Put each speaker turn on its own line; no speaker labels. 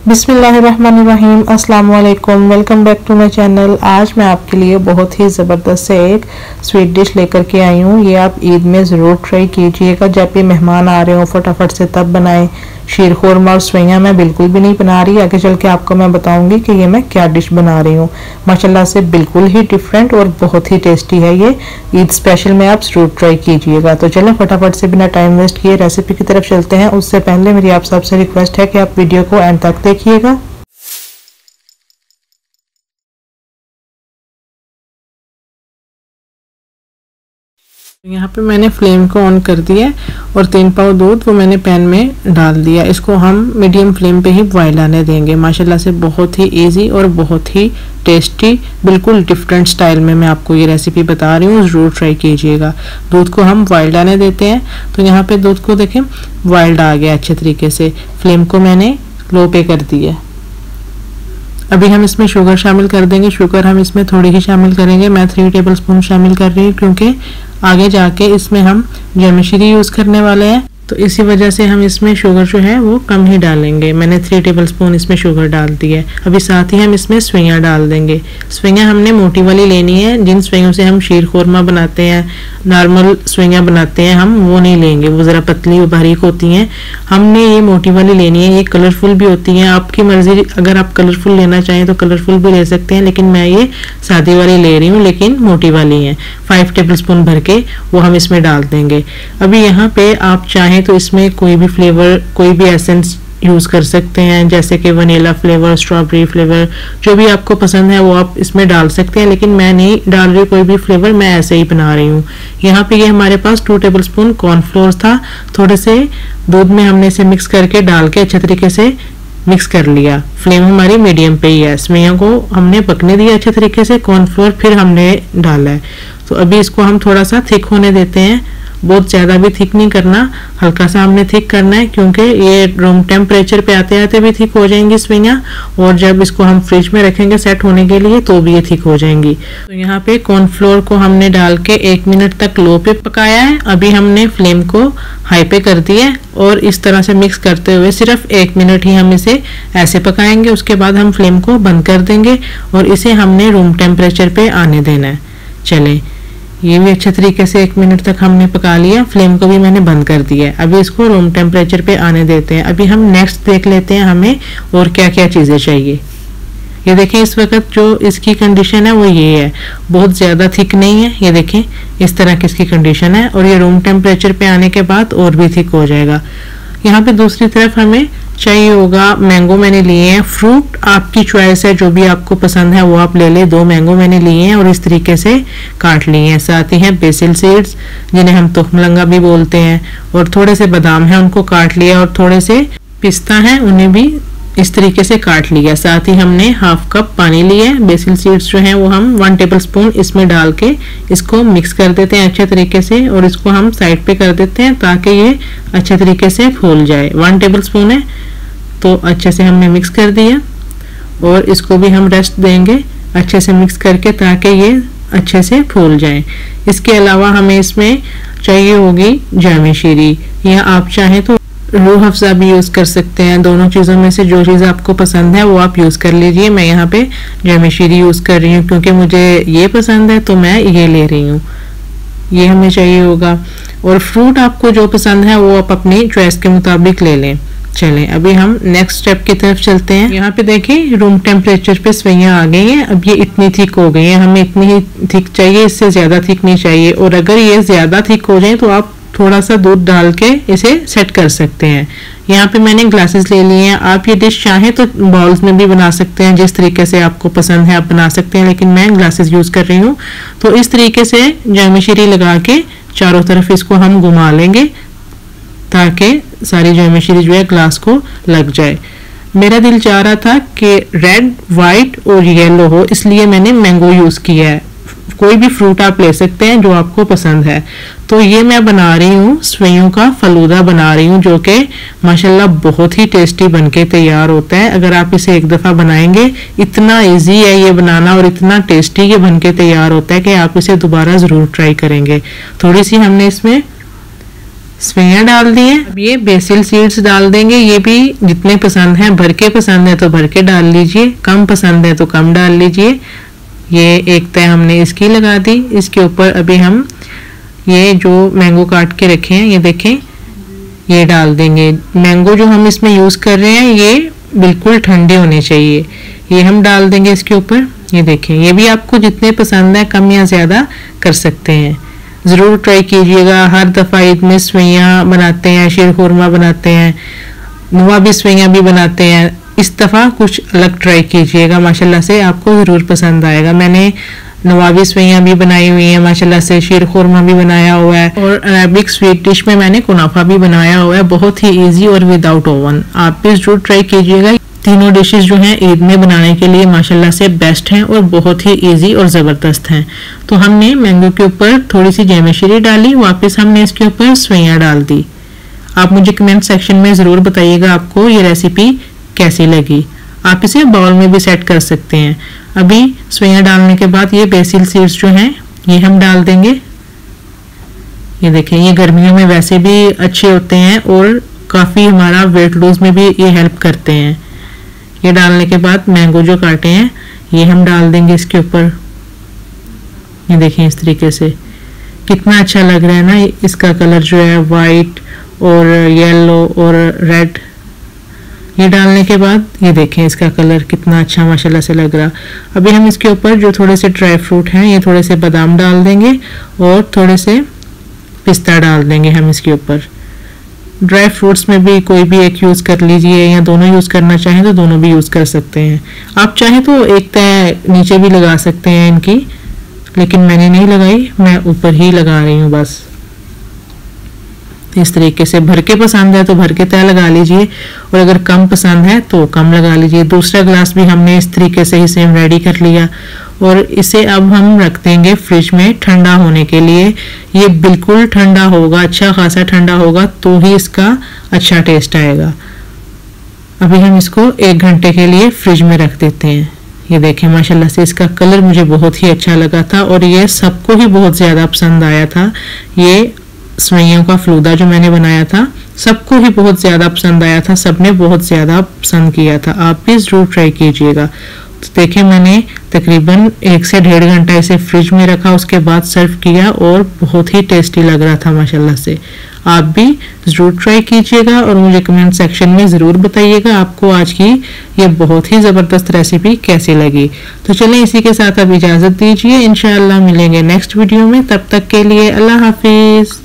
बिस्मिल्लाहिर्रहमानिर्रहीम, अस्सलाम वालेकुम। Welcome back to my channel. आज मैं आपके लिए बहुत ही ज़बरदस्त से एक स्वीट डिश लेकर के आई हूँ। ये आप ईद में ज़रूर ट्राई कीजिएगा। जब भी मेहमान आ रहे हो फटाफट से तब बनाएं। शीर खुरमा और सवैयाँ मैं बिल्कुल भी नहीं बना रही। आगे चल के आपको मैं बताऊंगी कि ये मैं क्या डिश बना रही हूँ। माशाल्लाह से बिल्कुल ही डिफरेंट और बहुत ही टेस्टी है ये। ईद स्पेशल में आप ज़रूर ट्राई कीजिएगा। तो चलें फटाफट से बिना टाइम वेस्ट किए रेसिपी की तरफ चलते हैं। उससे पहले मेरी आप सबसे रिक्वेस्ट है कि आप वीडियो को एंड तक देखिएगा। यहाँ पे मैंने फ्लेम को ऑन कर दिया और 3 पाव दूध वो मैंने पैन में डाल दिया। इसको हम मीडियम फ्लेम पे ही बॉयल आने देंगे। माशाल्लाह से बहुत ही इजी और बहुत ही टेस्टी, बिल्कुल डिफरेंट स्टाइल में मैं आपको ये रेसिपी बता रही हूँ, ज़रूर ट्राई कीजिएगा। दूध को हम बॉयल आने देते हैं। तो यहाँ पे दूध को देखें बॉइल्ड आ गया अच्छे तरीके से। फ्लेम को मैंने लो पे कर दिया। अभी हम इसमें शुगर शामिल कर देंगे। शुगर हम इसमें थोड़ी ही शामिल करेंगे। मैं 3 टेबलस्पून शामिल कर रही हूँ क्योंकि आगे जाके इसमें हम जैमिश्री यूज़ करने वाले हैं, तो इसी वजह से हम इसमें शुगर जो है वो कम ही डालेंगे। मैंने 3 टेबलस्पून इसमें शुगर डाल दी है। अभी साथ ही हम इसमें सवैयाँ डाल देंगे। सवैयाँ हमने मोटी वाली लेनी है। जिन सवैयों से हम शीर खुरमा बनाते हैं, नॉर्मल सवैयाँ बनाते हैं हम, वो नहीं लेंगे। वो ज़रा पतली और बारीक होती हैं। हमने ये मोटी वाली लेनी है। ये कलरफुल भी होती हैं। आपकी मर्जी, अगर आप कलरफुल लेना चाहें तो कलरफुल भी ले सकते हैं, लेकिन मैं ये सादी वाली ले रही हूँ, लेकिन मोटी वाली है। 5 टेबलस्पून भर के वो हम इसमें डाल देंगे। अभी यहाँ पे आप चाहें तो इसमें कोई भी फ्लेवर, कोई भी एसेंस यूज़ कर सकते हैं, जैसे कि वनीला फ्लेवर, स्ट्रॉबेरी फ्लेवर, जो भी आपको पसंद है वो आप इसमें डाल सकते हैं, लेकिन मैं नहीं डाल रही कोई भी फ्लेवर, मैं ऐसे ही बना रही हूँ। यहाँ पे ये हमारे पास 2 टेबलस्पून कॉर्नफ्लोर था। थोड़े से दूध में हमने इसे मिक्स करके डाल के अच्छे तरीके से मिक्स कर लिया। फ्लेम हमारी मीडियम पे ही है। सवैयों को हमने पकने दिया अच्छे तरीके से। कॉर्नफ्लोर फिर हमने डाला है। तो अभी इसको हम थोड़ा सा थिक होने देते हैं। बहुत ज़्यादा भी थिक नहीं करना, हल्का सा हमने थिक करना है, क्योंकि ये रूम टेम्परेचर पे आते आते भी थिक हो जाएंगी सवैयाँ, और जब इसको हम फ्रिज में रखेंगे सेट होने के लिए तो भी ये थिक हो जाएंगी। तो यहाँ पे कॉर्नफ्लोर को हमने डाल के 1 मिनट तक लो पे पकाया है। अभी हमने फ्लेम को हाई पे कर दिया है और इस तरह से मिक्स करते हुए सिर्फ 1 मिनट ही हम इसे ऐसे पकाएंगे। उसके बाद हम फ्लेम को बंद कर देंगे और इसे हमने रूम टेम्परेचर पे आने देना है। चलें, ये भी अच्छे तरीके से 1 मिनट तक हमने पका लिया। फ्लेम को भी मैंने बंद कर दिया है। अभी इसको रूम टेम्परेचर पे आने देते हैं। अभी हम नेक्स्ट देख लेते हैं हमें और क्या क्या चीज़ें चाहिए। ये देखें इस वक्त जो इसकी कंडीशन है वो ये है, बहुत ज़्यादा थिक नहीं है। ये देखें इस तरह की इसकी कंडीशन है, और ये रूम टेम्परेचर पे आने के बाद और भी थिक हो जाएगा। यहाँ पे दूसरी तरफ हमें चाहिए होगा मैंगो। मैंने लिए हैं। फ्रूट आपकी चॉइस है, जो भी आपको पसंद है वो आप ले लें। 2 मैंगो मैंने लिए हैं और इस तरीके से काट लिए हैं। साथ ही हैं बेसिल सीड्स, जिन्हें हम तुखमलंगा भी बोलते हैं, और थोड़े से बादाम हैं, उनको काट लिया, और थोड़े से पिस्ता हैं, उन्हें भी इस तरीके से काट लिया। साथ ही हमने 1/2 कप पानी लिया है। बेसिल सीड्स जो हैं वो हम 1 टेबलस्पून इसमें डाल के इसको मिक्स कर देते हैं अच्छे तरीके से, और इसको हम साइड पे कर देते हैं ताकि ये अच्छे तरीके से फूल जाए। 1 टेबलस्पून है तो अच्छे से हमने मिक्स कर दिया, और इसको भी हम रेस्ट देंगे अच्छे से मिक्स करके ताकि ये अच्छे से फूल जाए। इसके अलावा हमें इसमें चाहिए होगी जैमिश्री, या आप चाहें तो रूह अफ़ज़ा भी यूज़ कर सकते हैं। दोनों चीज़ों में से जो चीज़ आपको पसंद है वो आप यूज़ कर लीजिए। मैं यहाँ पे जैमिश्री यूज़ कर रही हूँ क्योंकि मुझे ये पसंद है, तो मैं ये ले रही हूँ। ये हमें चाहिए होगा, और फ्रूट आपको जो पसंद है वो आप अपनी चॉइस के मुताबिक ले लें। चलें, अभी हम नेक्स्ट स्टेप की तरफ चलते हैं। यहाँ पे देखें रूम टेम्परेचर पे सवैयाँ आ गई हैं। अब ये इतनी थिक हो गई हैं, हमें इतनी ही थिक चाहिए, इससे ज़्यादा थिक नहीं चाहिए। और अगर ये ज़्यादा थिक हो जाए तो आप थोड़ा सा दूध डाल के इसे सेट कर सकते हैं। यहाँ पे मैंने ग्लासेस ले लिए हैं। आप ये डिश चाहें तो बाउल्स में भी बना सकते हैं, जिस तरीके से आपको पसंद है आप बना सकते हैं, लेकिन मैं ग्लासेस यूज़ कर रही हूँ। तो इस तरीके से जैमिश्री लगा के चारों तरफ इसको हम घुमा लेंगे ताकि सारी जैमिश्री जो है ग्लास को लग जाए। मेरा दिल चाह रहा था कि रेड, वाइट और येलो हो, इसलिए मैंने मैंगो यूज़ किया है। कोई भी फ्रूट आप ले सकते हैं जो आपको पसंद है। तो ये मैं बना रही हूँ सवैयों का फलूदा बना रही हूँ, जो कि माशाल्लाह बहुत ही टेस्टी बनके तैयार होता है। अगर आप इसे एक दफ़ा बनाएंगे, इतना इजी है ये बनाना और इतना टेस्टी ये बनके तैयार होता है कि आप इसे दोबारा ज़रूर ट्राई करेंगे। थोड़ी सी हमने इसमें सवैयाँ डाल दी हैं। अब ये बेसिल सीड्स डाल देंगे, ये भी जितने पसंद हैं, भर के पसंद है तो भर के डाल लीजिए, कम पसंद है तो कम डाल लीजिए। ये एक तय हमने इसकी लगा दी। इसके ऊपर अभी हम ये जो मैंगो काट के रखे हैं, ये देखें, ये डाल देंगे। मैंगो जो हम इसमें यूज़ कर रहे हैं ये बिल्कुल ठंडे होने चाहिए। ये हम डाल देंगे इसके ऊपर। ये देखें, ये भी आपको जितने पसंद है कम या ज़्यादा कर सकते हैं। ज़रूर ट्राई कीजिएगा। हर दफ़ा ईद में सवैयाँ बनाते हैं, शीरखुरमा बनाते हैं, नवाबी सवैयाँ भी बनाते हैं। इस दफ़ा कुछ अलग ट्राई कीजिएगा, माशाल्लाह से आपको ज़रूर पसंद आएगा। मैंने नवाबी सवैयाँ भी बनाई हुई हैं माशाल्लाह से, शीरखुरमा भी बनाया हुआ है, और अरेबिक स्वीट डिश में मैंने कुनाफा भी बनाया हुआ है, बहुत ही इजी और विदाउट ओवन। आप भी ज़रूर ट्राई कीजिएगा। तीनों डिशेस जो हैं ईद में बनाने के लिए माशाल्लाह से बेस्ट हैं और बहुत ही इजी और ज़बरदस्त हैं। तो हमने मैंगो के ऊपर थोड़ी सी जैमेश्री डाली, वापस हमने इसके ऊपर सवैयाँ डाल दी। आप मुझे कमेंट सेक्शन में ज़रूर बताइएगा आपको ये रेसिपी कैसी लगी। आप इसे बाउल में भी सेट कर सकते हैं। अभी सवैयाँ डालने के बाद ये बेसिल सीड्स जो हैं ये हम डाल देंगे। ये देखें, ये गर्मियों में वैसे भी अच्छे होते हैं और काफ़ी हमारा वेट लूज में भी ये हेल्प करते हैं। ये डालने के बाद मैंगो जो काटे हैं ये हम डाल देंगे इसके ऊपर। ये देखें, इस तरीके से कितना अच्छा लग रहा है ना। इसका कलर जो है वाइट और येलो और रेड। ये डालने के बाद ये देखें इसका कलर कितना अच्छा माशाल्लाह से लग रहा। अभी हम इसके ऊपर जो थोड़े से ड्राई फ्रूट हैं, ये थोड़े से बादाम डाल देंगे और थोड़े से पिस्ता डाल देंगे हम इसके ऊपर। ड्राई फ्रूट्स में भी कोई भी एक यूज़ कर लीजिए, या दोनों यूज़ करना चाहें तो दोनों भी यूज़ कर सकते हैं। आप चाहें तो एक तय नीचे भी लगा सकते हैं इनकी, लेकिन मैंने नहीं लगाई, मैं ऊपर ही लगा रही हूँ बस। इस तरीके से भर के पसंद है तो भर के तय लगा लीजिए, और अगर कम पसंद है तो कम लगा लीजिए। दूसरा ग्लास भी हमने इस तरीके से ही सेम रेडी कर लिया, और इसे अब हम रख देंगे फ्रिज में ठंडा होने के लिए। ये बिल्कुल ठंडा होगा, अच्छा खासा ठंडा होगा तो ही इसका अच्छा टेस्ट आएगा। अभी हम इसको 1 घंटे के लिए फ्रिज में रख देते हैं। ये देखें माशाल्लाह से इसका कलर मुझे बहुत ही अच्छा लगा था, और ये सबको ही बहुत ज़्यादा पसंद आया था। ये सवैयों का फलूदा जो मैंने बनाया था सबको ही बहुत ज़्यादा पसंद आया था, सबने बहुत ज़्यादा पसंद किया था। आप भी ज़रूर ट्राई कीजिएगा। तो देखें, मैंने तकरीबन 1 से 1.5 घंटा इसे फ्रिज में रखा, उसके बाद सर्व किया और बहुत ही टेस्टी लग रहा था माशाल्लाह से। आप भी ज़रूर ट्राई कीजिएगा और मुझे कमेंट सेक्शन में ज़रूर बताइएगा आपको आज की ये बहुत ही ज़बरदस्त रेसिपी कैसी लगी। तो चलें, इसी के साथ अब इजाज़त दीजिए। इंशाअल्लाह मिलेंगे नेक्स्ट वीडियो में, तब तक के लिए अल्लाह हाफिज़।